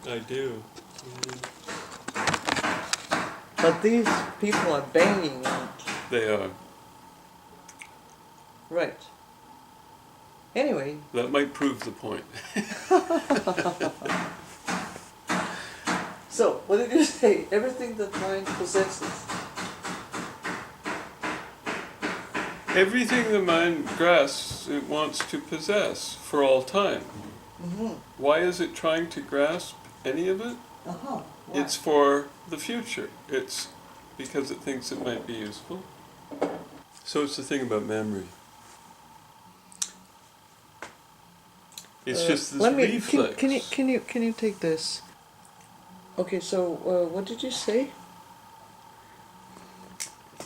I do. But these people are banging on. They are. Right. Anyway. That might prove the point. So, what did you say? Everything that mind possesses. Everything the mind grasps, it wants to possess for all time. Mm-hmm. Why is it trying to grasp any of it? Uh-huh. Why? It's for the future. It's because it thinks it might be useful. So it's the thing about memory. It's just this reflex. Can you take this? Okay, so what did you say?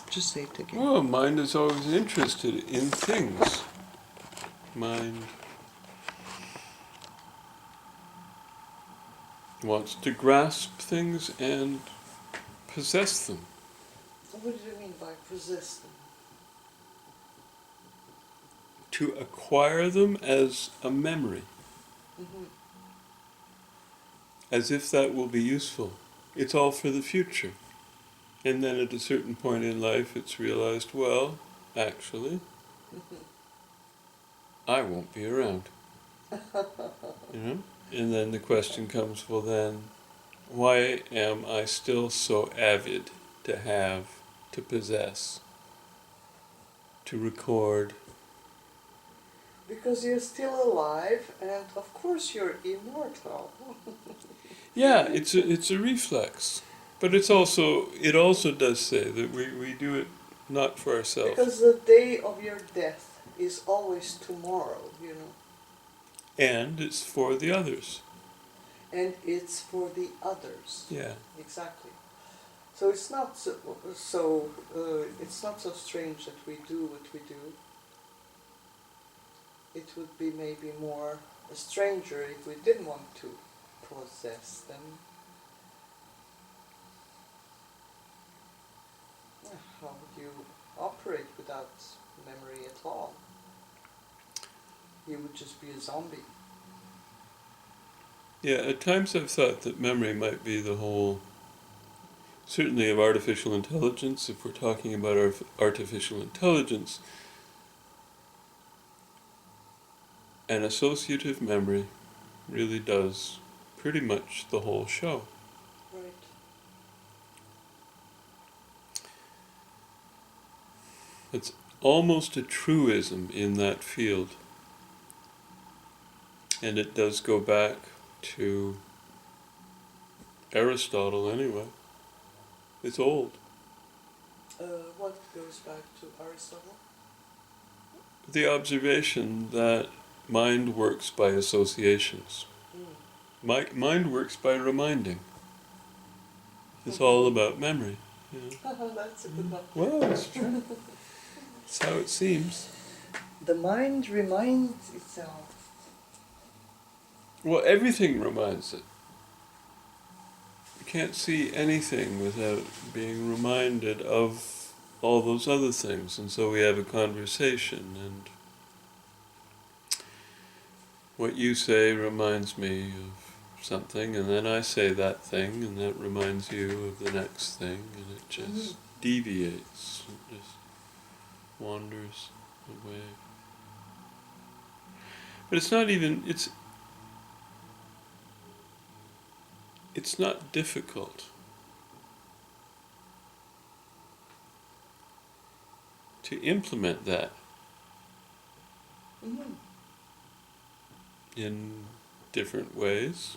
Just say it again. Well, mind is always interested in things. Mind wants to grasp things and possess them. What do you mean by possess them? To acquire them as a memory. Mm-hmm. As if that will be useful. It's all for the future. And then at a certain point in life it's realized, well, actually, I won't be around. You know? And then the question comes, well then, why am I still so avid to have, to possess, to record? Because you're still alive, and of course you're immortal. Yeah, it's a reflex. But it also does say that we do it not for ourselves. Because the day of your death is always tomorrow, you know. And it's for the others. And it's for the others. Yeah. Exactly. So it's not it's not so strange that we do what we do. It would be maybe more a stranger if we didn't want to possess them. How would you operate without memory at all? You would just be a zombie. Yeah, at times I've thought that memory might be the whole, certainly of artificial intelligence, if we're talking about artificial intelligence, an associative memory really does pretty much the whole show. Right. It's almost a truism in that field. And it does go back to Aristotle anyway. It's old. What goes back to Aristotle? The observation that mind works by associations. Mind works by reminding. It's all about memory. You know? That's a good one. Well, it's true. That's how it seems. The mind reminds itself. Well, everything reminds it. You can't see anything without being reminded of all those other things. And so we have a conversation, and what you say reminds me of something, and then I say that thing, and that reminds you of the next thing, and it just deviates, it just wanders away. But it's not even, it's not difficult to implement that in different ways.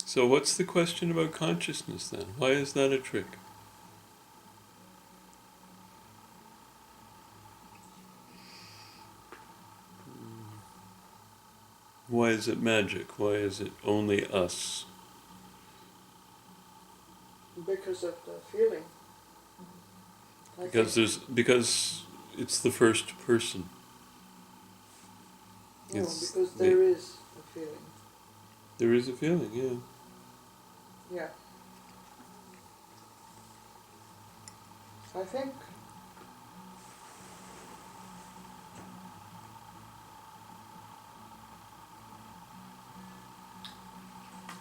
So what's the question about consciousness then? Why is that a trick? Why is it magic? Why is it only us? Because of the feeling. Because it's the first person. No, because there is a feeling. There is a feeling, yeah. Yeah. I think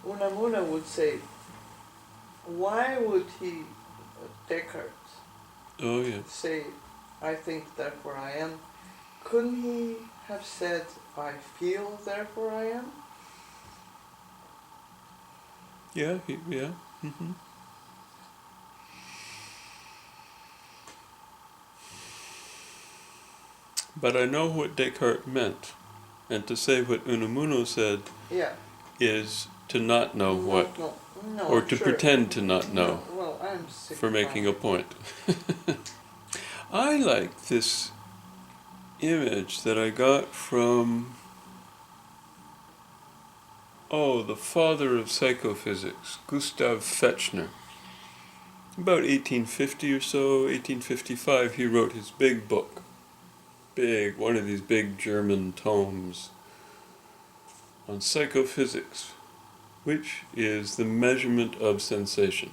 Unamuno would say, why would he, Descartes, Oh yeah. say, I think, therefore I am? Couldn't he have said, I feel, therefore I am? Yeah, yeah. Mm-hmm. But I know what Descartes meant. And to say what Unamuno said Yeah. is to not know what, No, or I'm to sure. pretend to not know, No, well, I'm sick for of making a finding- point. I like this image that I got from, the father of psychophysics, Gustav Fechner. About 1850 or so, 1855, he wrote his big book. One of these big German tomes on psychophysics, which is the measurement of sensation.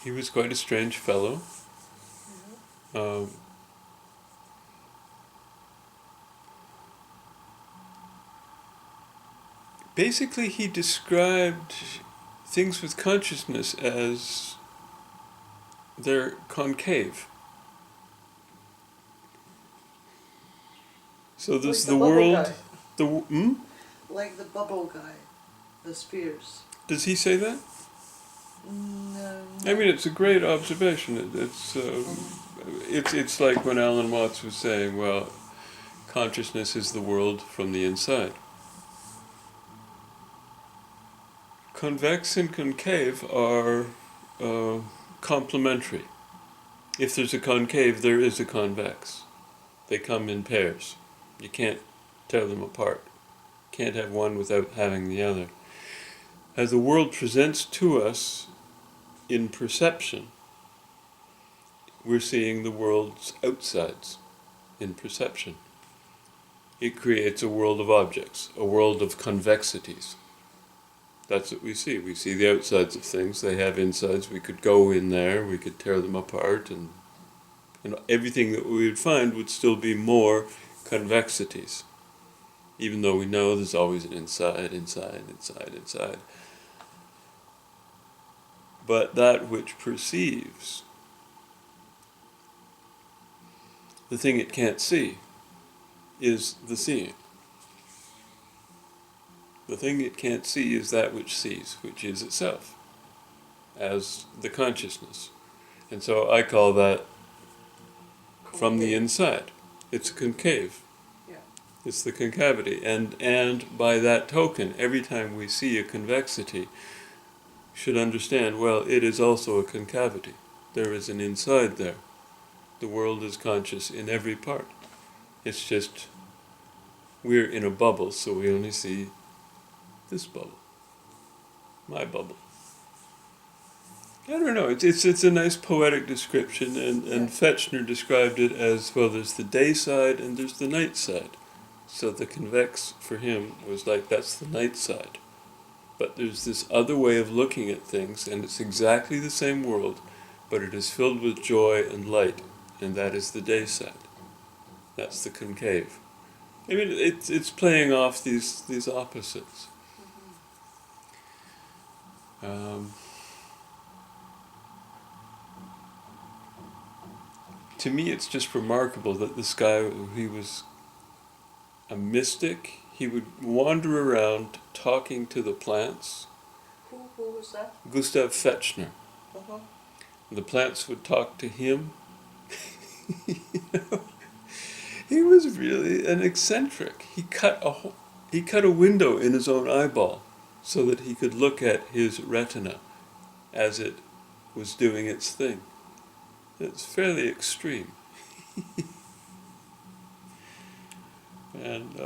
He was quite a strange fellow. Um, Basically, he described things with consciousness as they're concave. So this Like the the bubble world. guy. Like the bubble guy, the spheres. Does he say that? No. I mean, it's a great observation. It's like when Alan Watts was saying, well, consciousness is the world from the inside. Convex and concave are complementary. If there's a concave, there is a convex. They come in pairs. You can't tear them apart. Can't have one without having the other. As the world presents to us in perception, we're seeing the world's outsides in perception. It creates a world of objects, a world of convexities. That's what we see. We see the outsides of things. They have insides. We could go in there, we could tear them apart, and everything that we would find would still be more convexities. Even though we know there's always an inside. But that which perceives, the thing it can't see, is the seeing. The thing it can't see is that which sees, which is itself, as the consciousness. And so I call that from the inside. It's a concave. Yeah. It's the concavity. And by that token, every time we see a convexity, should understand, well, it is also a concavity. There is an inside there. The world is conscious in every part. It's just we're in a bubble, so we only see this bubble. My bubble. I don't know, it's a nice poetic description, and Fechner described it as, well, there's the day side and there's the night side. So the convex for him was like, that's the night side. But there's this other way of looking at things, and it's exactly the same world, but it is filled with joy and light, and that is the day side. That's the concave. I mean, it's playing off these opposites. To me, it's just remarkable that this guy, he was a mystic. He would wander around talking to the plants. Who was that? Gustav Fechner. Uh-huh. The plants would talk to him. He was really an eccentric. He cut a window in his own eyeball so that he could look at his retina as it was doing its thing. It's fairly extreme. And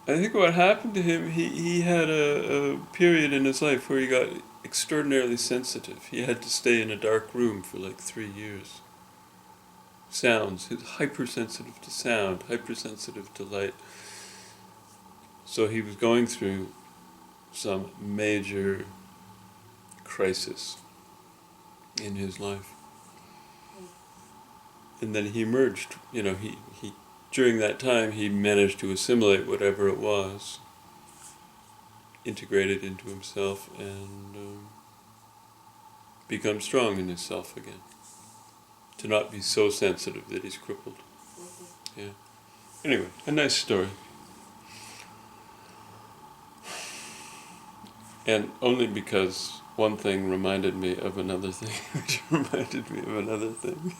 I think what happened to him, he had a period in his life where he got extraordinarily sensitive. He had to stay in a dark room for like 3 years. Sounds, he was hypersensitive to sound, hypersensitive to light. So he was going through some major crisis in his life. And then he emerged, he during that time he managed to assimilate whatever it was, integrate it into himself, and become strong in himself again. To not be so sensitive that he's crippled. Mm-hmm. Yeah. Anyway, a nice story. And only because one thing reminded me of another thing, which reminded me of another thing.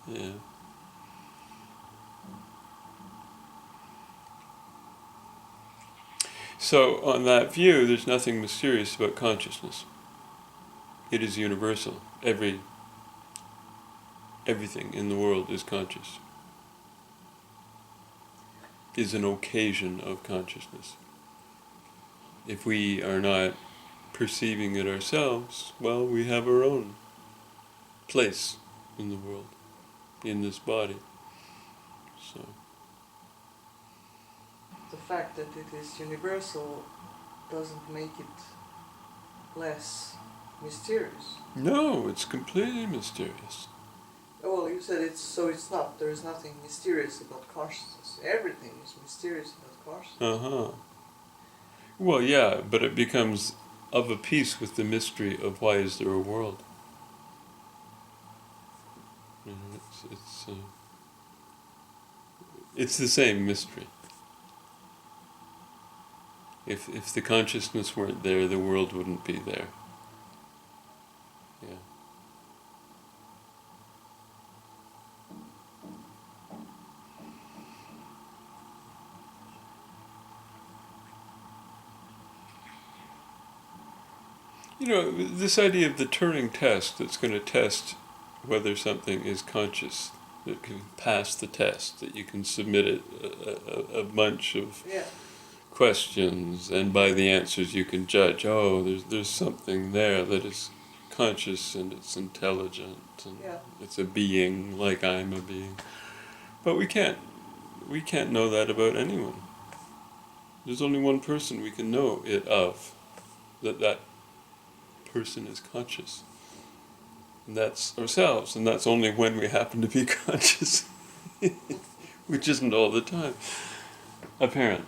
Yeah. So, on that view, there's nothing mysterious about consciousness. It is universal. Everything in the world is conscious. Is an occasion of consciousness. If we are not perceiving it ourselves, well, we have our own place in the world, in this body. So, The fact that it is universal doesn't make it less mysterious. no, it's completely mysterious. Well, you said it's not. There is nothing mysterious about consciousness. Everything is mysterious about consciousness. Well, yeah, but it becomes of a piece with the mystery of why is there a world. You know, it's the same mystery. If the consciousness weren't there, the world wouldn't be there. Yeah. You know, this idea of the Turing test that's going to test whether something is conscious, that can pass the test, that you can submit it a bunch of questions, and by the answers you can judge, oh, there's something there that is conscious and it's intelligent and it's a being like I'm a being. But we can't know that about anyone. There's only one person we can know it of, that person is conscious. And that's ourselves, and that's only when we happen to be conscious. Which isn't all the time, apparently.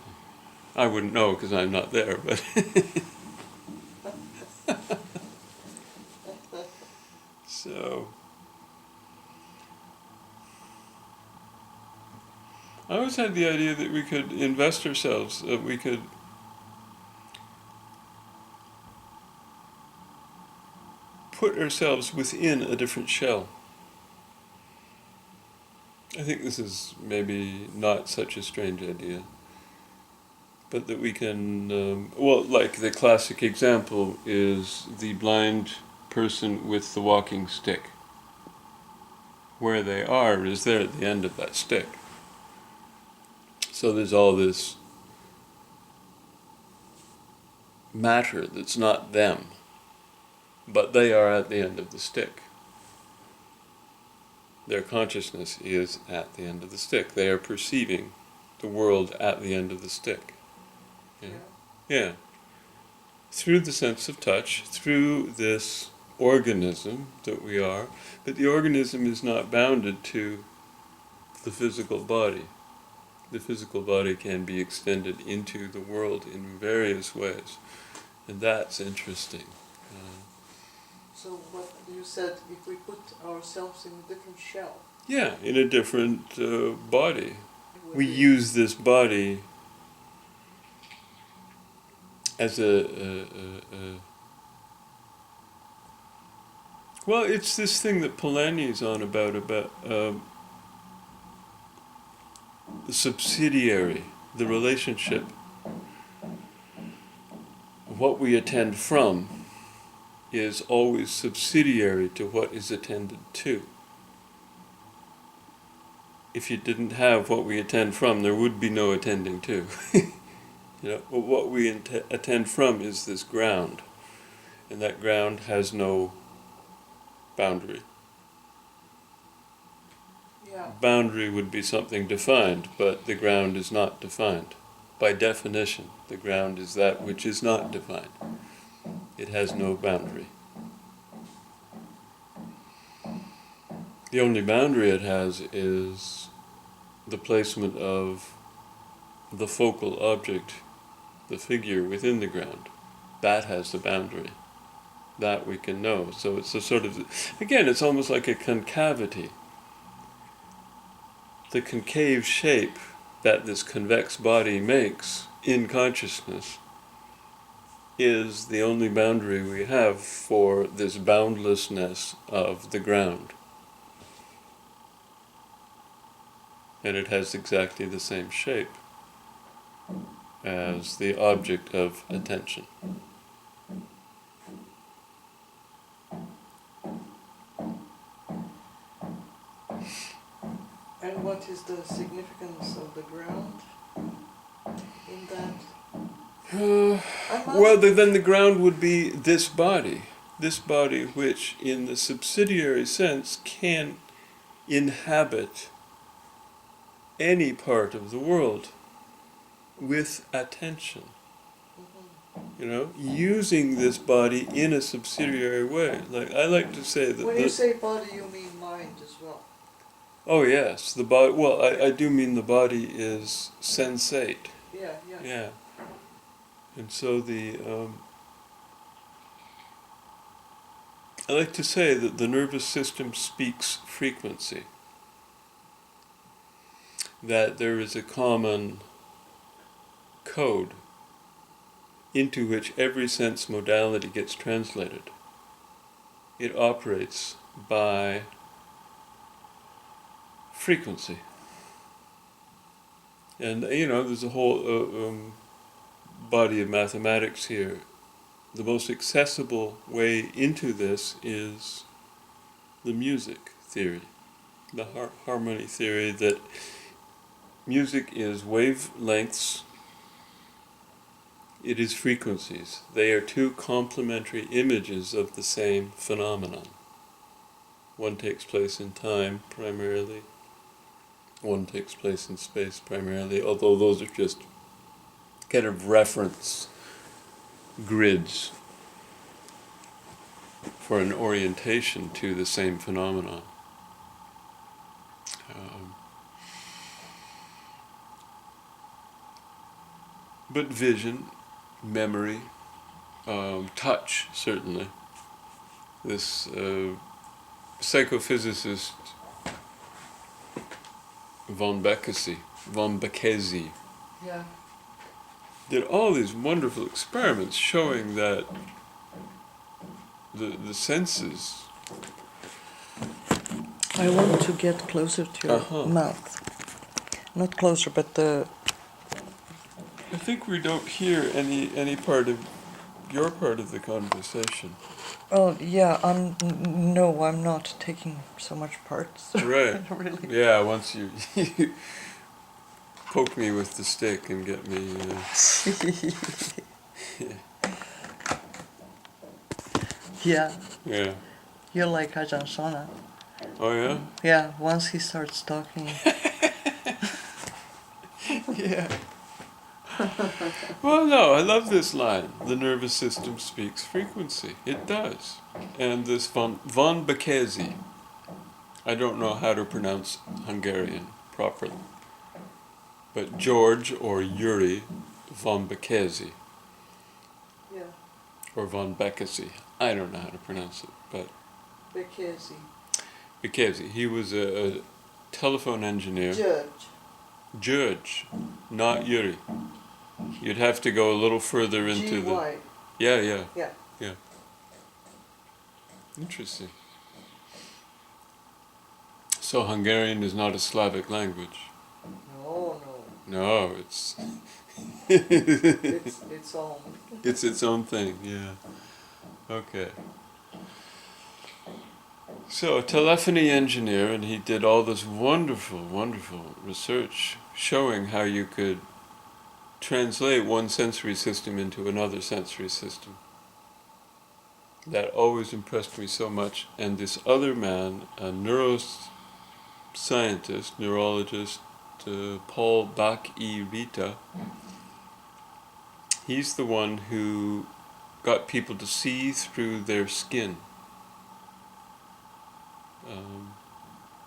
I wouldn't know because I'm not there, but... So... I always had the idea that we could invest ourselves, that we could put ourselves within a different shell. I think this is maybe not such a strange idea, but that we can, like the classic example is the blind person with the walking stick. Where they are is there at the end of that stick. So there's all this matter that's not them, but they are at the end of the stick. Their consciousness is at the end of the stick. They are perceiving the world at the end of the stick. Yeah. Through the sense of touch, through this organism that we are, but the organism is not bounded to the physical body. The physical body can be extended into the world in various ways, and that's interesting. So what you said, if we put ourselves in a different shell? Yeah, in a different body. We use this body as well, it's this thing that Polanyi's on about the subsidiary, the relationship. What we attend from is always subsidiary to what is attended to. If you didn't have what we attend from, there would be no attending to. What we attend from is this ground, and that ground has no boundary. Boundary would be something defined, but the ground is not defined. By definition, the ground is that which is not defined. It has no boundary. The only boundary it has is the placement of the focal object, the figure within the ground, that has the boundary. That we can know. So it's a sort of, again, it's almost like a concavity. The concave shape that this convex body makes in consciousness is the only boundary we have for this boundlessness of the ground. And it has exactly the same shape as the object of attention. And what is the significance of the ground in that? Well, then the ground would be this body which in the subsidiary sense can inhabit any part of the world with attention. You know, using this body in a subsidiary way. Like I like to say that. When you say body, you mean mind as well. Oh yes, the body. Well, I do mean the body is sensate. Yeah. Yeah. And so I like to say that the nervous system speaks frequency. That there is a common code into which every sense modality gets translated. It operates by frequency. And, you know, there's a whole body of mathematics here. The most accessible way into this is the music theory, the harmony theory, that music is wavelengths, it is frequencies. They are two complementary images of the same phenomenon. One takes place in time primarily, one takes place in space primarily, although those are just kind of reference grids for an orientation to the same phenomenon. But vision, memory, touch, certainly. This psychophysicist von Bekesi Yeah. did all these wonderful experiments showing that the senses. I want to get closer to your mouth. Not closer, but the... I think we don't hear any part of your part of the conversation. Oh, yeah, no, I'm not taking so much part. So Right. really. Yeah, once you poke me with the stick and get me... Yeah. Yeah. You're like Ajahn Shona. Oh, yeah? Yeah, once he starts talking. Yeah. Well, no, I love this line. The nervous system speaks frequency. It does. And this von Bekesi, I don't know how to pronounce Hungarian properly, but George or Yuri von Bekesi, Yeah. or von Bekesi, I don't know how to pronounce it, but Bekesi. He was a telephone engineer. Judge, not Yuri. You'd have to go a little further into G-Y. Yeah. Yeah. Interesting. So Hungarian is not a Slavic language. No. No, it's It's its own. it's its own thing. Yeah. Okay. So a telephony engineer, and he did all this wonderful research showing how you could translate one sensory system into another sensory system. That always impressed me so much. And this other man, a neuroscientist, neurologist, Paul Bach-e-Rita, he's the one who got people to see through their skin,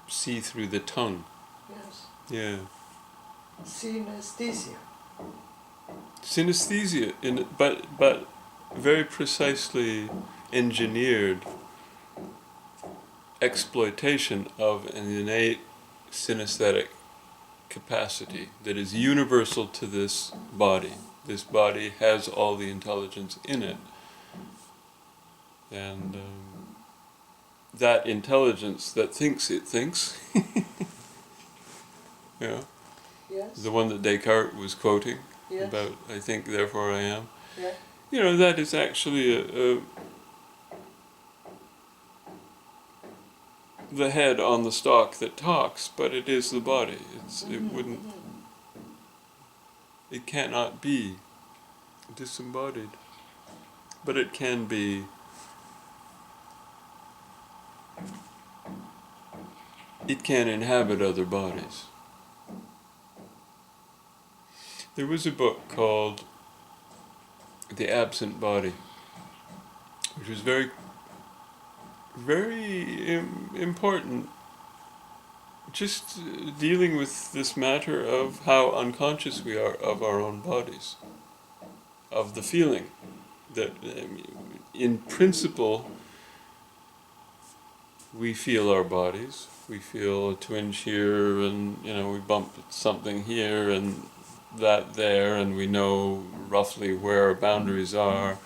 see through the tongue. Yes. Yeah. Synesthesia. Synesthesia, but very precisely engineered exploitation of an innate synesthetic capacity that is universal to this body. This body has all the intelligence in it. And that intelligence that thinks it thinks, you know, Yes. the one that Descartes was quoting Yes. about, I think, therefore I am. Yeah. You know, that is actually the head on the stalk that talks, but it is the body. It wouldn't, it cannot be disembodied, but it can be. It can inhabit other bodies. There was a book called The Absent Body, which was very, very important, just dealing with this matter of how unconscious we are of our own bodies, of the feeling that, in principle, we feel our bodies. We feel a twinge here, and we bump something here, and that there, and we know roughly where our boundaries are.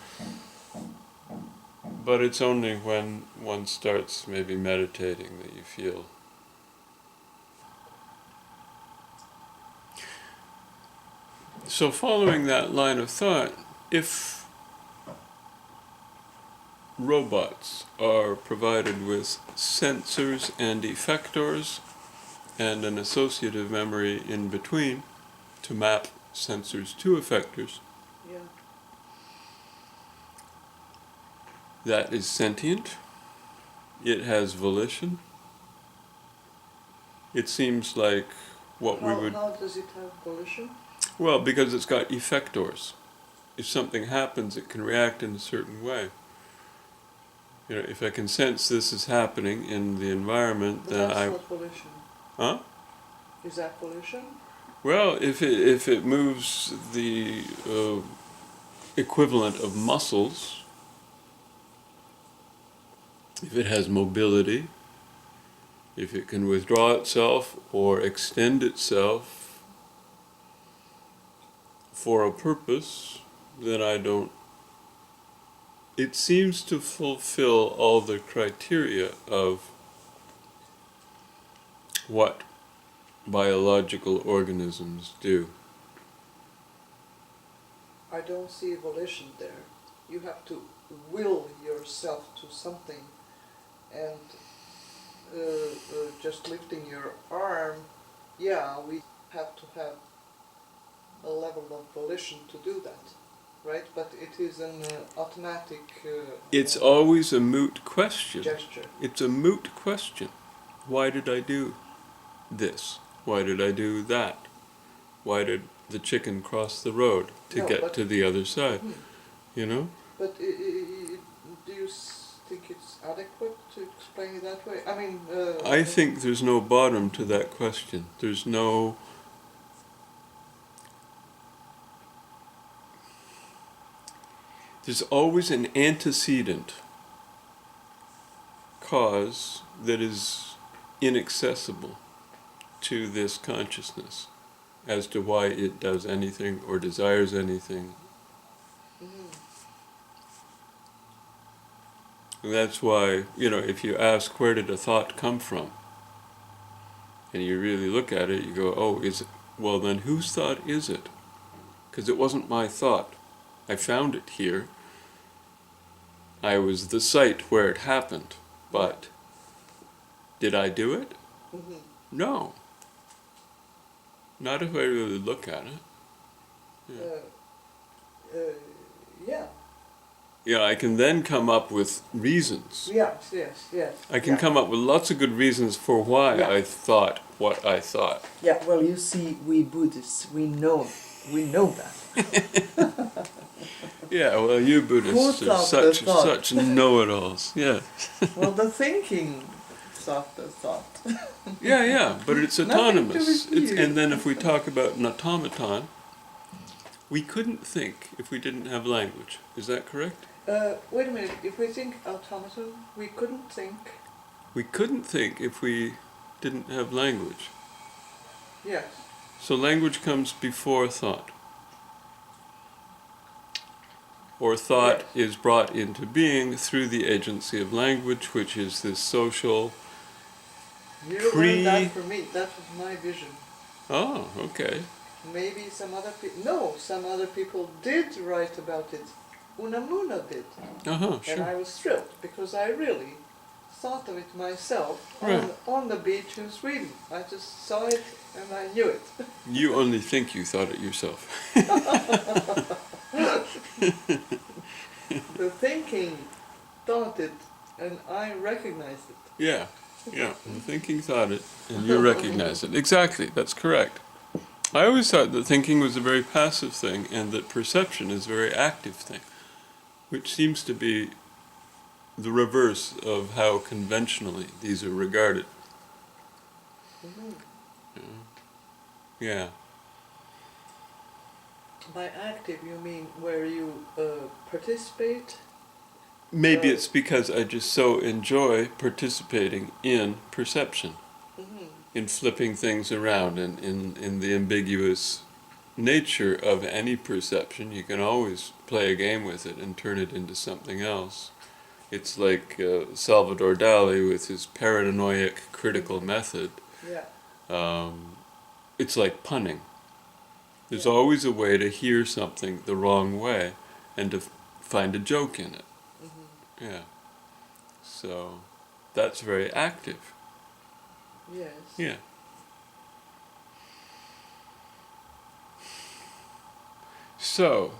But it's only when one starts maybe meditating that you feel. So following that line of thought, if robots are provided with sensors and effectors and an associative memory in between to map sensors to effectors, Yeah. that is sentient, it has volition. It seems like what we would... How does it have volition? Well, because it's got effectors. If something happens, it can react in a certain way. If I can sense this is happening in the environment, But then that's not volition. Huh? Is that volition? Well, if it moves the equivalent of muscles, if it has mobility, if it can withdraw itself or extend itself for a purpose, then I don't... It seems to fulfill all the criteria of what biological organisms do. I don't see volition there. You have to will yourself to something, and just lifting your arm, yeah, we have to have a level of volition to do that, right? But it is an automatic It's always a moot question. gesture. It's a moot question. Why did I do this? Why did I do that? Why did the chicken cross the road to get to the other side? You know? But do you think it's adequate to explain it that way? I mean... I think there's no bottom to that question. There's no... There's always an antecedent cause that is inaccessible to this consciousness as to why it does anything or desires anything. And that's why, if you ask where did a thought come from, and you really look at it, you go, oh, well then whose thought is it? Because it wasn't my thought. I found it here. I was the site where it happened, but did I do it? No. Not if I really look at it. Yeah. Yeah, I can then come up with reasons. Yes. I can come up with lots of good reasons for why I thought what I thought. Yeah, well, you see, we Buddhists, we know that. Yeah, well, you Buddhists are such know-it-alls. Yeah. Well, the thinking thought the thought. Yeah, but it's Nothing to autonomous. refute. And then if we talk about an automaton, we couldn't think if we didn't have language. Is that correct? Wait a minute, if we think automaton, we couldn't think. We couldn't think if we didn't have language. Yes. So language comes before thought. Or thought Yes. is brought into being through the agency of language, which is this social... You learned that from me. That was my vision. Oh, okay. Maybe some other people... No, some other people did write about it. Unamuno did. Uh-huh, And sure. I was thrilled, because I really thought of it myself Right. on the beach in Sweden. I just saw it and I knew it. You only think you thought it yourself. The thinking thought it and I recognized it. Yeah. The thinking thought it, and you recognize it. Exactly, that's correct. I always thought that thinking was a very passive thing, and that perception is a very active thing, which seems to be the reverse of how conventionally these are regarded. Mhm. Yeah. By active, you mean where you participate? Maybe it's because I just so enjoy participating in perception, Mhm. in flipping things around, and in the ambiguous nature of any perception. You can always play a game with it and turn it into something else. It's like Salvador Dali with his paranoid critical method. Yeah. It's like punning. There's Yeah. always a way to hear something the wrong way and to find a joke in it. Mhm. Yeah. So that's very active. Yes. Yeah. So,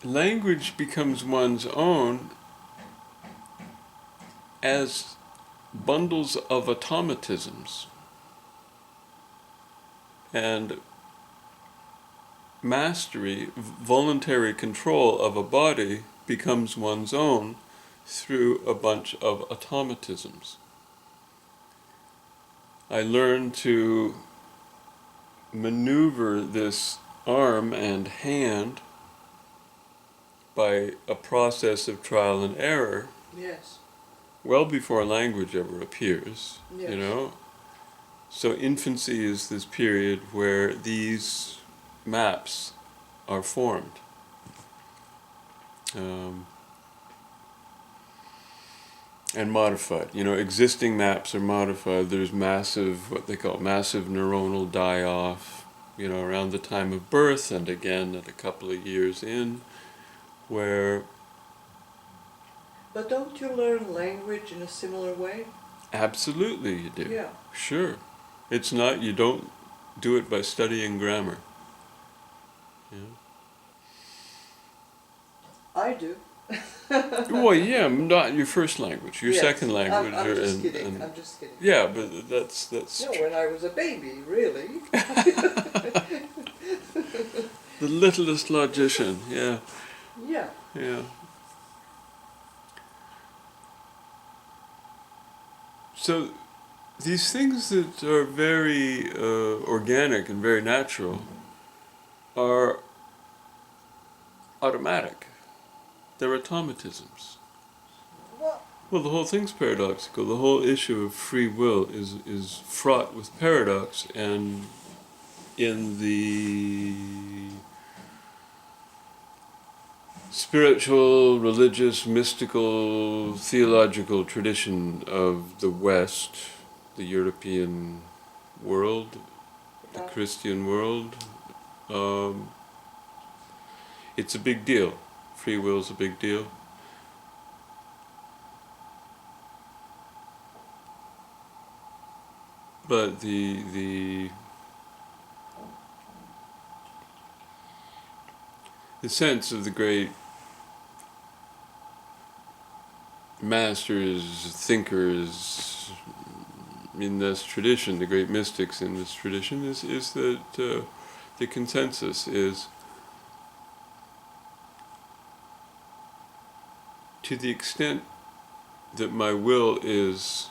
language becomes one's own as bundles of automatisms. And mastery, voluntary control of a body becomes one's own through a bunch of automatisms. I learned to maneuver this arm and hand by a process of trial and error Yes. well before language ever appears, Yes. you know. So infancy is this period where these maps are formed. And modified. You know, existing maps are modified. There's massive, what they call massive neuronal die-off, you know, around the time of birth and again at a couple of years in, where... But don't you learn language in a similar way? Absolutely you do. Yeah. Sure. It's not, you don't do it by studying grammar. Yeah. I do. Well, yeah, not your first language, your Yes. second language. I'm just and, kidding. and I'm just kidding. yeah, but that's No, when I was a baby, really. the littlest logician. Yeah, Yeah. yeah. So these things that are very organic and very natural are automatic. They're automatisms. Well, Well, the whole thing's paradoxical. The whole issue of free will is fraught with paradox, and in the spiritual, religious, mystical, theological tradition of the West, the European world, the yeah. Christian world, it's a big deal. Free will's a big deal. But the sense of the great masters, thinkers in this tradition, the great mystics in this tradition, is that the consensus is to the extent that my will is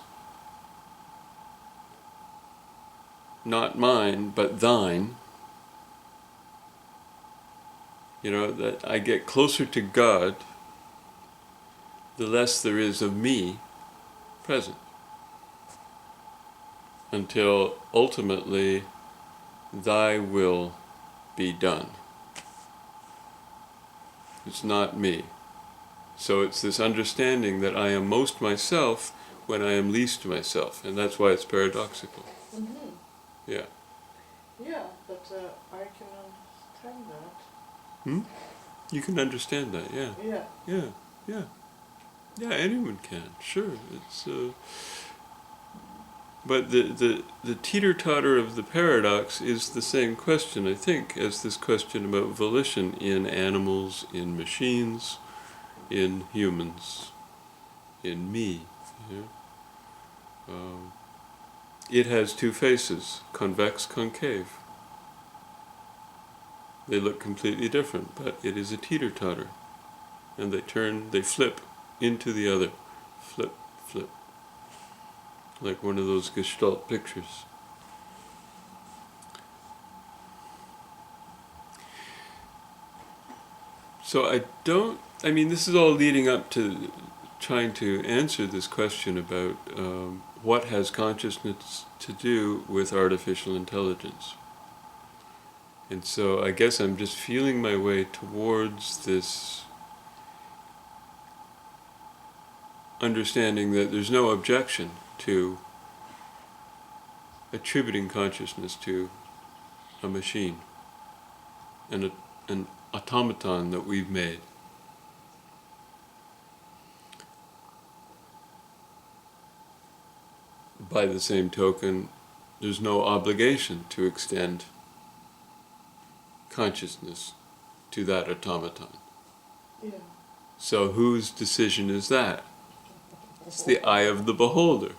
not mine, but thine, that I get closer to God, the less there is of me present. Until ultimately, thy will be done. It's not me. So it's this understanding that I am most myself when I am least myself, and that's why it's paradoxical. Mm-hmm. Yeah. Yeah, but I can understand that. Hmm? You can understand that, yeah. Yeah. Yeah, yeah. Yeah, anyone can, sure. It's but the teeter-totter of the paradox is the same question, I think, as this question about volition in animals, in machines, in humans, in me. Yeah? It has two faces, convex, concave. They look completely different, but it is a teeter-totter. And they flip into the other. Flip, flip. Like one of those Gestalt pictures. So this is all leading up to trying to answer this question about what has consciousness to do with artificial intelligence. And so I guess I'm just feeling my way towards this understanding that there's no objection to attributing consciousness to a machine and an automaton that we've made. By the same token, there's no obligation to extend consciousness to that automaton. Yeah. So whose decision is that? It's the eye of the beholder.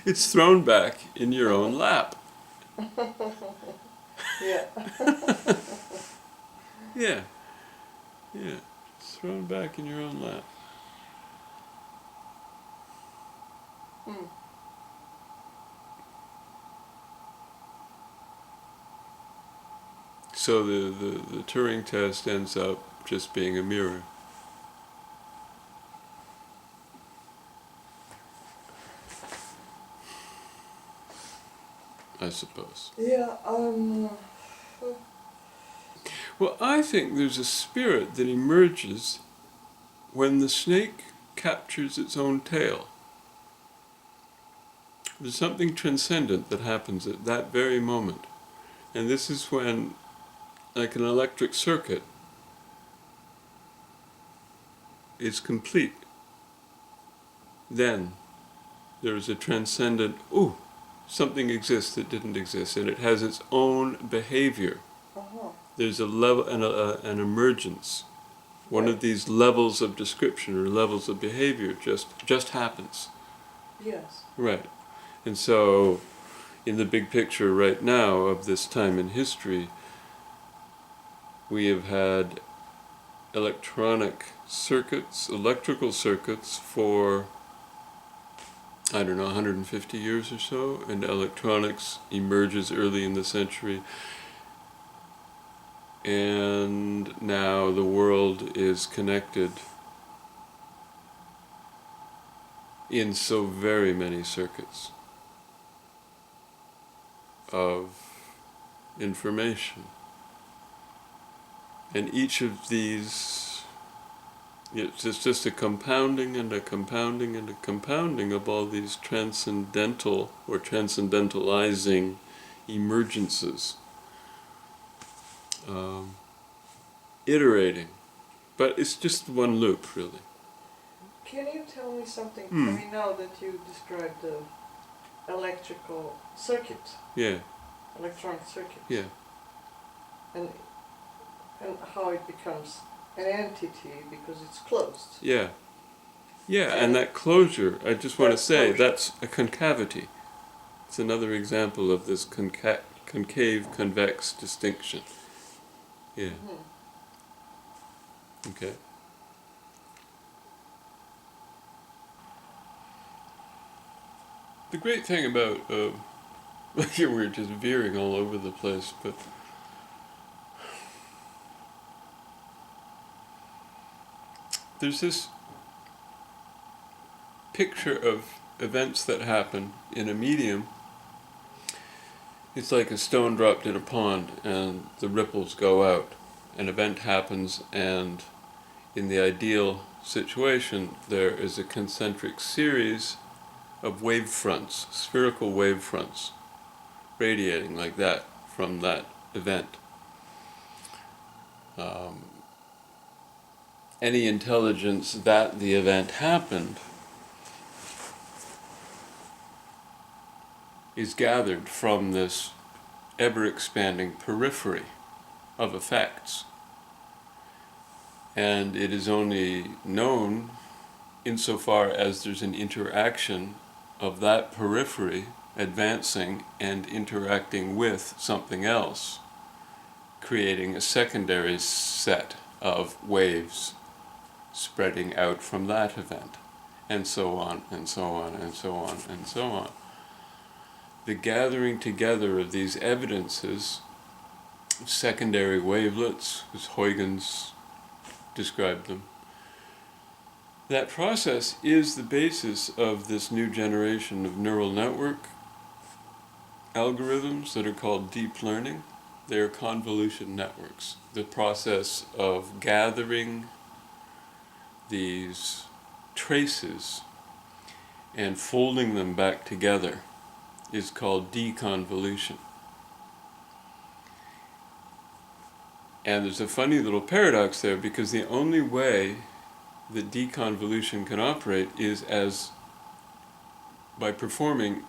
It's thrown back in your own lap. Yeah. Yeah. Yeah. It's thrown back in your own lap. Hmm. So the Turing test ends up just being a mirror. I suppose. Yeah, Well, I think there's a spirit that emerges when the snake captures its own tail. There's something transcendent that happens at that very moment. And this is when, like an electric circuit, is complete. Then there is a transcendent, something exists that didn't exist, and it has its own behavior. uh-huh. There's a level and an emergence. One Right. of these levels of description or levels of behavior just happens. Yes. Right. And so, in the big picture right now of this time in history, we have had electrical circuits for, 150 years or so, and electronics emerges early in the century. And now the world is connected in so very many circuits of information. And each of these, it's just a compounding and a compounding and a compounding of all these transcendental or transcendentalizing emergences. Iterating. But it's just one loop, really. Can you tell me something? I mean, now that you described the electrical circuit, Yeah, electronic circuit, yeah. and how it becomes an entity because it's closed. Yeah. Yeah, and that closure, I just want to That say, closure. that's a concavity. It's another example of this concave, convex distinction. Yeah. Mhm. Okay. The great thing about, here we're just veering all over the place, but there's this picture of events that happen in a medium. It's like a stone dropped in a pond and the ripples go out. An event happens, and in the ideal situation there is a concentric series of wave fronts, spherical wave fronts, radiating like that from that event. Any intelligence that the event happened is gathered from this ever-expanding periphery of effects. And it is only known insofar as there's an interaction of that periphery advancing and interacting with something else, creating a secondary set of waves spreading out from that event, and so on, and so on, and so on, and so on. The gathering together of these evidences, secondary wavelets, as Huygens described them, that process is the basis of this new generation of neural network algorithms that are called deep learning. They are convolution networks. The process of gathering these traces and folding them back together is called deconvolution. And there's a funny little paradox there, because the only way that deconvolution can operate is by performing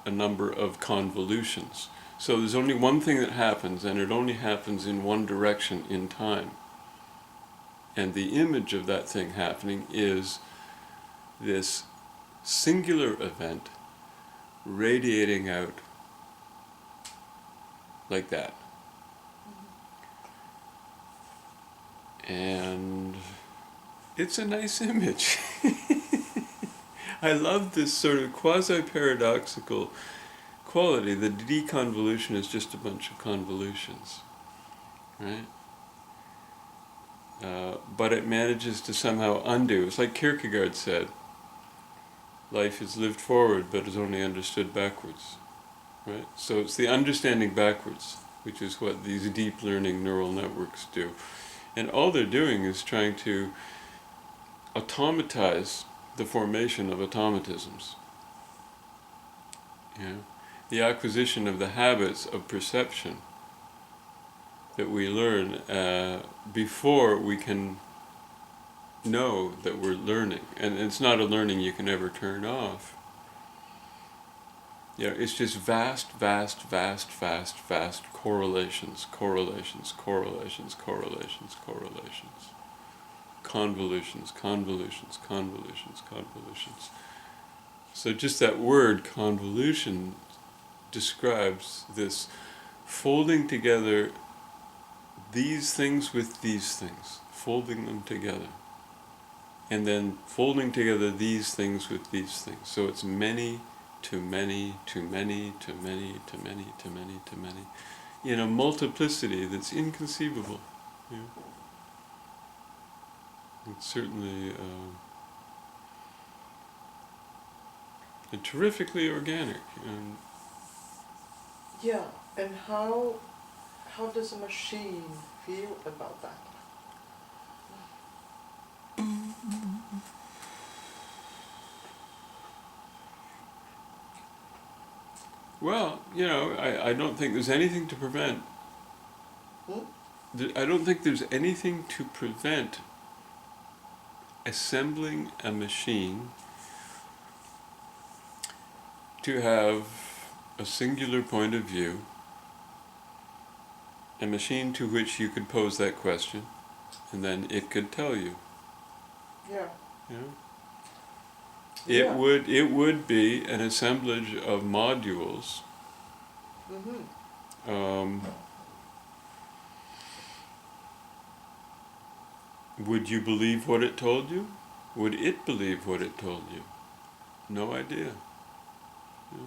a number of convolutions. So there's only one thing that happens, and it only happens in one direction in time. And the image of that thing happening is this singular event radiating out like that. And it's a nice image. I love this sort of quasi-paradoxical quality. The deconvolution is just a bunch of convolutions, right? But it manages to somehow undo. It's like Kierkegaard said, life is lived forward but is only understood backwards, right? So it's the understanding backwards, which is what these deep learning neural networks do. And all they're doing is trying to automatize the formation of automatisms. You know? The acquisition of the habits of perception that we learn before we can know that we're learning. And it's not a learning you can ever turn off. You know, it's just vast correlations. Convolutions. So just that word, convolution, describes this folding together these things with these things, folding them together, and then folding together these things with these things. So it's many to many to many to many to many to many to many, in a multiplicity that's inconceivable. You know? It's certainly terrifically organic. Yeah, and how does a machine feel about that? Well, you know, I don't think there's anything to prevent. I don't think there's anything to prevent assembling a machine to have a singular point of view, a machine to which you could pose that question, and then it could tell you. Yeah. You know? Yeah. It would be an assemblage of modules. Would you believe what it told you? Would it believe what it told you? No idea. Yeah.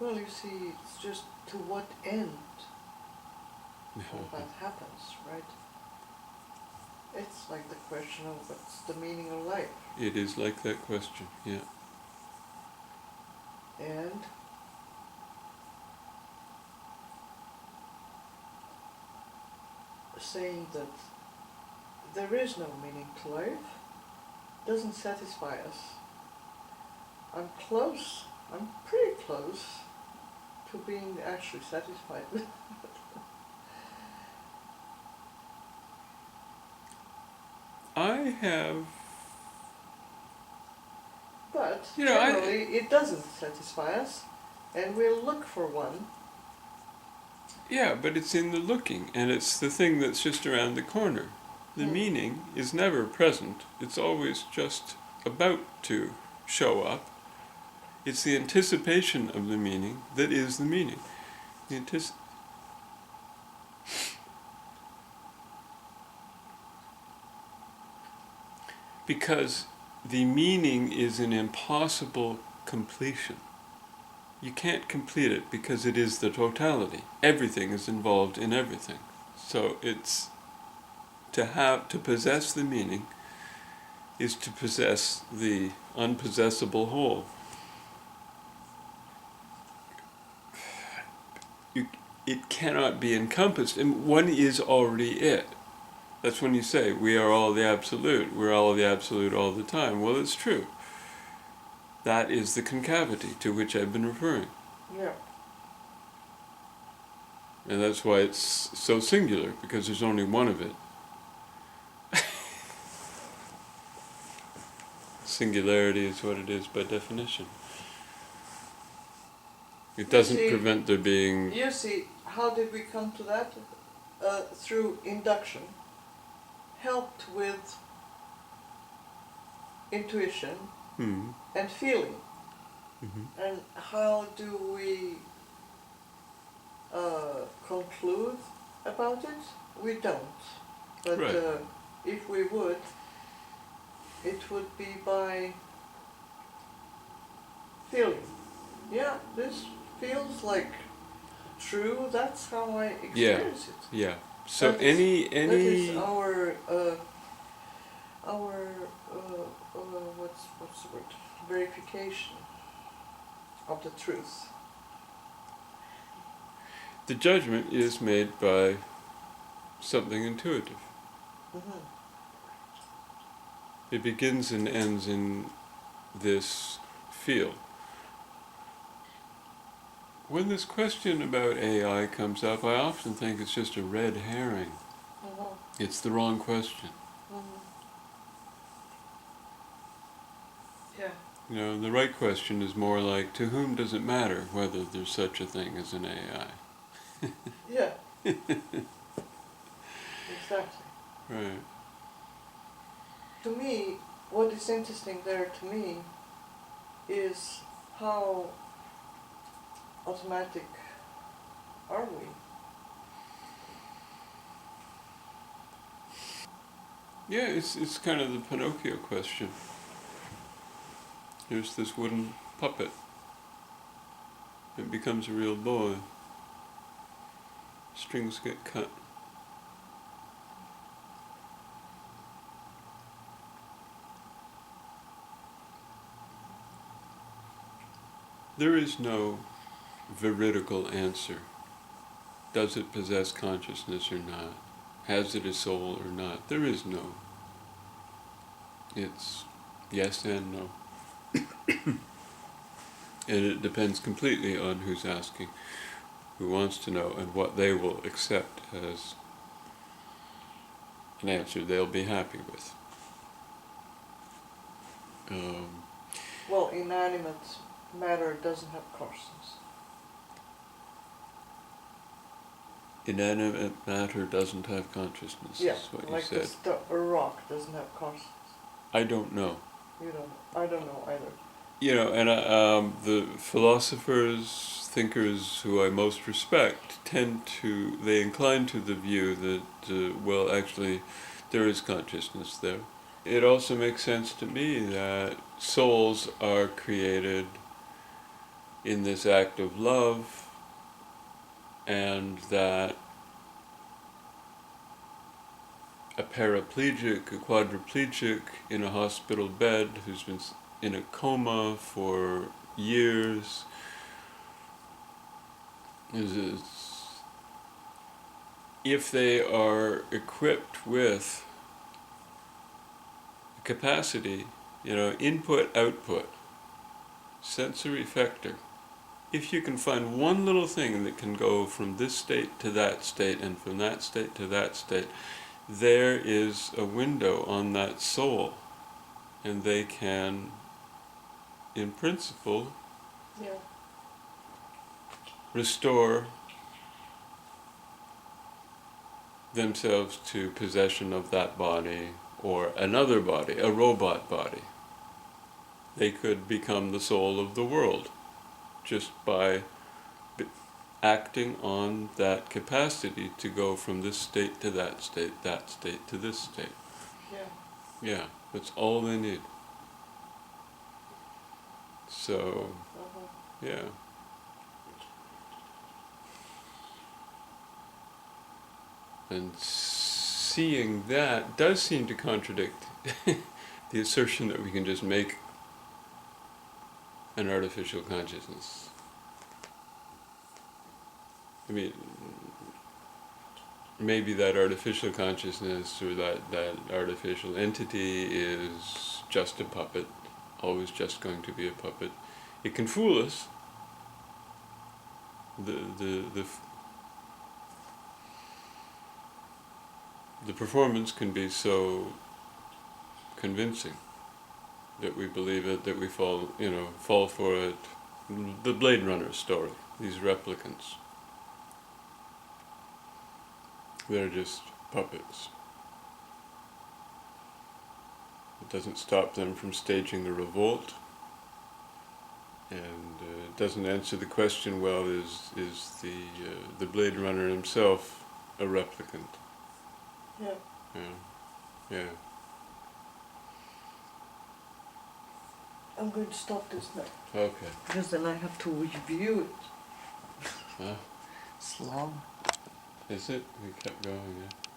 Well, you see, it's just to what end all Yeah. that happens, right? It's like the question of what's the meaning of life. It is like that question, yeah. And saying that there is no meaning to life doesn't satisfy us. I'm close, I'm pretty close to being actually satisfied. I have, But you know, generally it doesn't satisfy us, and we'll look for one. yeah, but it's in the looking, and it's the thing that's just around the corner. The meaning is never present, it's always just about to show up. It's the anticipation of the meaning that is the meaning. The because the meaning is an impossible completion. You can't complete it because it is the totality. Everything is involved in everything. So it's to possess the meaning is to possess the unpossessable whole. It cannot be encompassed, and one is already it. That's when you say, we are all the absolute, we're all the absolute all the time. Well, it's true. That is the concavity to which I've been referring. Yeah. And that's why it's so singular, because there's only one of it. Singularity is what it is by definition. It doesn't prevent there being... You see, how did we come to that? Through induction, helped with intuition and feeling. And how do we conclude about it? We don't. But Right. if we would, it would be by feeling. Yeah, this feels like true. That's how I experience it. Yeah. So That is any our what's the word? Verification of the truth. the judgment is made by something intuitive. It begins and ends in this field. When this question about AI comes up, I often think it's just a red herring. It's the wrong question. Yeah. You know, the right question is more like, to whom does it matter whether there's such a thing as an AI? Yeah. Exactly. Right. To me, what is interesting there to me is how automatic are we? Yeah, it's kind of the Pinocchio question. There's this wooden puppet. It becomes a real boy. Strings get cut. There is no veridical answer. Does it possess consciousness or not? Has it a soul or not? There is no. It's yes and no. And it depends completely on who's asking, who wants to know, and what they will accept as an answer they'll be happy with. Well, inanimate matter doesn't have consciousness. Inanimate matter doesn't have consciousness, Yeah, is what like you said. a rock doesn't have consciousness. I don't know. You don't know. I don't know either. and the philosophers, thinkers who I most respect they incline to the view that, well, actually, there is consciousness there. It also makes sense to me that souls are created in this act of love, and that a paraplegic, a quadriplegic in a hospital bed who's been in a coma for years is if they are equipped with capacity, input, output, sensory factor. If you can find one little thing that can go from this state to that state and from that state to that state, there is a window on that soul, and they can, in principle, Yeah. restore themselves to possession of that body or another body, a robot body. They could become the soul of the world just by acting on that capacity to go from this state to that state to this state. Yeah. Yeah, that's all they need. So, yeah. And seeing that does seem to contradict the assertion that we can just make an artificial consciousness. I mean, maybe that artificial consciousness or that artificial entity is just a puppet, always just going to be a puppet. It can fool us. The performance can be so convincing that we believe it, that we fall for it. The Blade Runner story, these replicants. They're just puppets. It doesn't stop them from staging a revolt, and it doesn't answer the question, well, is the Blade Runner himself a replicant? Yeah. Yeah. I'm going to stop this now. Okay. Because then I have to review it. Huh? It's long. Is it? We kept going, yeah.